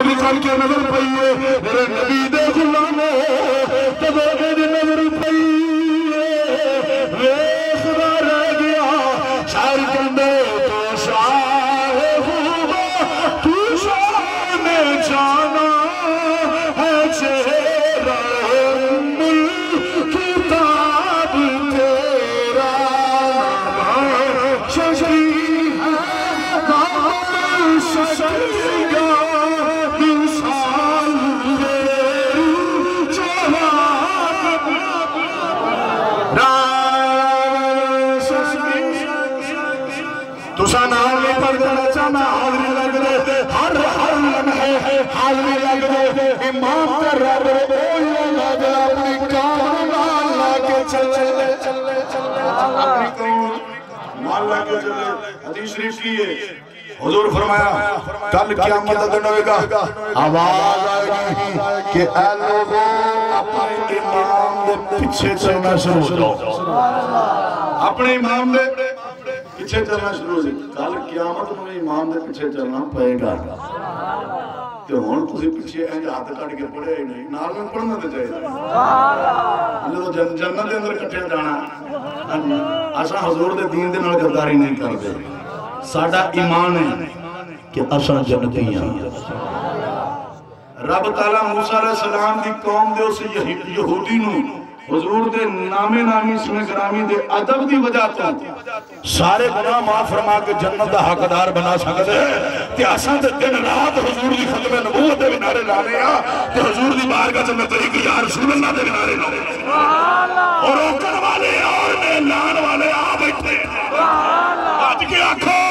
انگلی کھان کے نظر پئیے میرے نبی دے غلاموں جب میری نظر پئیے ویخنا رہ گیا شاعر کندے تو شاہ ہوا تو شاہ نے جانا ہے چہرہ ملک کتاب تیرا شجری ہے کامل شجریہ تُسا نام نہیں پڑھ دینا چاہنا حاضری لگ دے ہر لمحے حاضری لگ دے امام پر رب اوئی اللہ دے اپنی کام مال لاکے چلے اپنی کام مال لاکے چلے حدیث شریف کی ہے حضور فرمایا کل قیامت دن ہوئے گا آواز آئے گی کہ اے لوگوں اپنے امام دے پیچھے چلنا شروع ہو جاؤ اپنے امام دے پیچھے چلنا شروع ہو جائے کل قیامت میں امام دے پیچھے چلنا پائے گا تو ہون تسی پیچھے اینجا ہاتھ کٹ کے پڑھے ہی نہیں نال میں پڑھنا دے چاہیے جو جنت دے اندر کٹھے جانا اساں حضور دے دین دے نال غداری نہیں کر دے ساڈا ایمان ہے کہ اساں جنتی ہیں رب تعالیٰ موسیٰ علیہ السلام دی قوم دے اس یہودی نو حضور دے نامے نامی اسم گرامی دے ادب دی وجہ تو سارے گناہ معاف فرما کے جنت دا حقدار بنا سکتے ہیں کہ اساں دے دن رات حضور دی ختم نبوت دے بنارے لانے ہیں کہ حضور دی بارگاہ سے میں طریقی یا رسول اللہ دے بنارے لانے ہیں اور اوکر والے اور اعلان والے آ بیٹھے آج کے آنکھوں